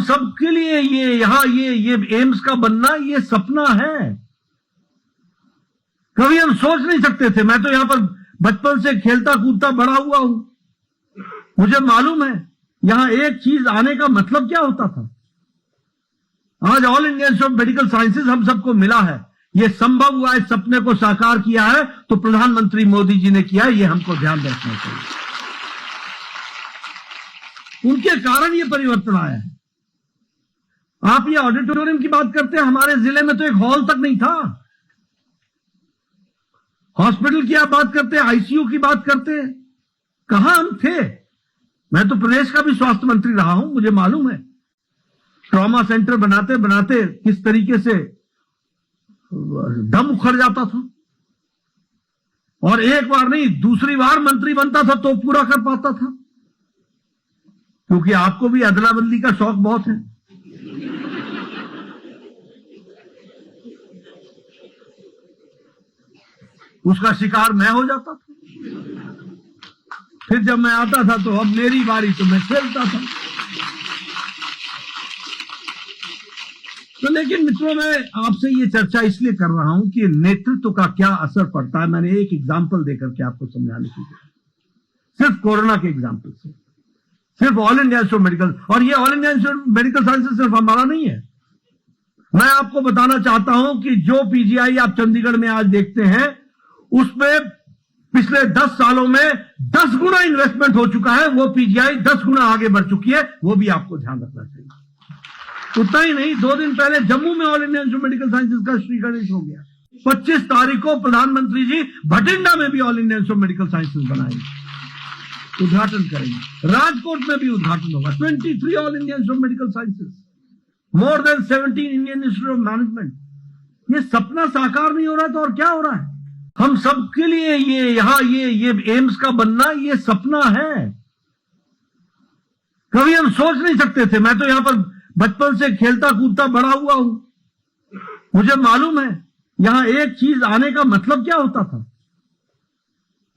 सबके लिए ये एम्स का बनना ये सपना है। कभी हम सोच नहीं सकते थे। मैं तो यहां पर बचपन से खेलता कूदता बड़ा हुआ हूं, मुझे मालूम है यहां एक चीज आने का मतलब क्या होता था। आज all India institute of medical sciences हम सबको मिला है, यह संभव हुआ, इस सपने को साकार किया है तो प्रधानमंत्री मोदी जी ने किया है, यह हमको ध्यान रखना चाहिए। उनके कारण यह परिवर्तन आया है। आप ये ऑडिटोरियम की बात करते हैं, हमारे जिले में तो एक हॉल तक नहीं था। हॉस्पिटल की आप बात करते हैं, आईसीयू की बात करते हैं, कहां हम थे। मैं तो प्रदेश का भी स्वास्थ्य मंत्री रहा हूं, मुझे मालूम है ट्रॉमा सेंटर बनाते बनाते किस तरीके से दम उखड़ जाता था, और एक बार नहीं दूसरी बार मंत्री बनता था तो पूरा कर पाता था, क्योंकि आपको भी अदला बदली का शौक बहुत है। उसका शिकार मैं हो जाता था, फिर जब मैं आता था तो अब मेरी बारी, तो मैं खेलता था। तो लेकिन मित्रों, मैं आपसे ये चर्चा इसलिए कर रहा हूं कि नेतृत्व का क्या असर पड़ता है। मैंने एक एग्जांपल देकर के आपको समझाने की कोशिश, सिर्फ कोरोना के एग्जांपल से, सिर्फ ऑल इंडिया इंस्टीट्यूट मेडिकल, और ये all India institute medical sciences सिर्फ हमारा नहीं है। मैं आपको बताना चाहता हूं कि जो पीजीआई आप चंडीगढ़ में आज देखते हैं, उसमें पिछले 10 सालों में 10 गुना इन्वेस्टमेंट हो चुका है। वो पीजीआई 10 गुना आगे बढ़ चुकी है, वो भी आपको ध्यान रखना चाहिए। उतना ही नहीं, 2 दिन पहले जम्मू में all India institute medical sciences का श्री गणेश हो गया। 25 तारीख को प्रधानमंत्री जी भटिंडा में भी all India institute medical sciences बनाएंगे, उद्घाटन करेंगे। राजकोट में भी उद्घाटन होगा। 23 all India institute medical sciences, more than 17 Indian institute of management. ये सपना साकार नहीं हो रहा तो और क्या हो रहा है। हम सबके लिए ये एम्स का बनना ये सपना है। कभी हम सोच नहीं सकते थे। मैं तो यहां पर बचपन से खेलता कूदता बड़ा हुआ हूं, मुझे मालूम है यहां एक चीज आने का मतलब क्या होता था।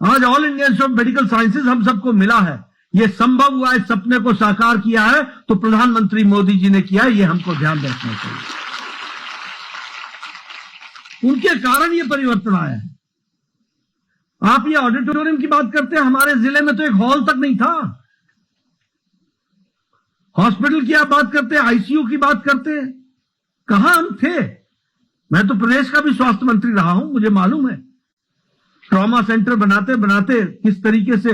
आज all India institute of medical sciences हम सबको मिला है, यह संभव हुआ, इस सपने को साकार किया है तो प्रधानमंत्री मोदी जी ने किया है, यह हमको ध्यान रखना चाहिए। उनके कारण यह परिवर्तन आया है। आप ये ऑडिटोरियम की बात करते हैं, हमारे जिले में तो एक हॉल तक नहीं था। हॉस्पिटल की आप बात करते हैं, आईसीयू की बात करते हैं, कहां हम थे। मैं तो प्रदेश का भी स्वास्थ्य मंत्री रहा हूं, मुझे मालूम है ट्रॉमा सेंटर बनाते बनाते किस तरीके से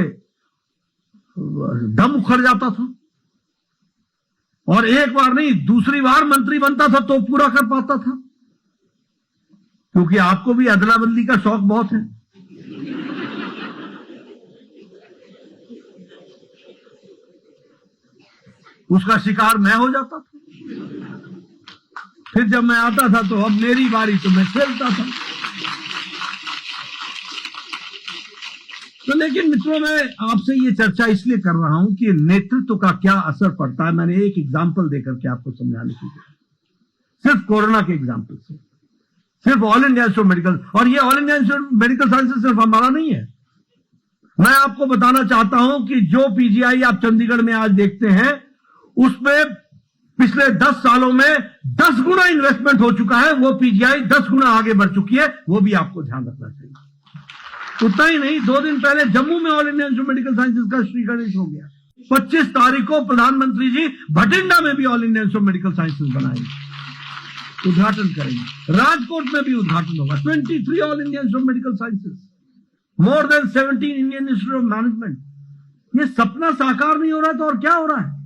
दम उखड़ जाता था, और एक बार नहीं दूसरी बार मंत्री बनता था तो पूरा कर पाता था, क्योंकि आपको भी अदला बदली का शौक बहुत है। उसका शिकार मैं हो जाता था, फिर जब मैं आता था तो अब मेरी बारी, तो मैं खेलता था। तो लेकिन मित्रों, मैं आपसे ये चर्चा इसलिए कर रहा हूं कि नेतृत्व का क्या असर पड़ता है। मैंने एक एग्जांपल देकर के आपको समझाने की कोशिश, सिर्फ कोरोना के एग्जांपल से, सिर्फ ऑल इंडिया इंस्टीट्यूट मेडिकल, और ये all India institute medical sciences सिर्फ हमारा नहीं है। मैं आपको बताना चाहता हूं कि जो पीजीआई आप चंडीगढ़ में आज देखते हैं, उसमें पिछले 10 सालों में 10 गुना इन्वेस्टमेंट हो चुका है। वो पीजीआई 10 गुना आगे बढ़ चुकी है, वो भी आपको ध्यान रखना चाहिए। उतना ही नहीं, 2 दिन पहले जम्मू में all India institute medical sciences का श्री गणेश हो गया। 25 तारीख को प्रधानमंत्री जी भटिंडा में भी all India institute medical sciences बनाएंगे, उद्घाटन करेंगे। राजकोट में भी उद्घाटन होगा। 23 all India institute of medical sciences, more than 17 Indian institute of management. ये सपना साकार नहीं हो रहा तो और क्या हो रहा है।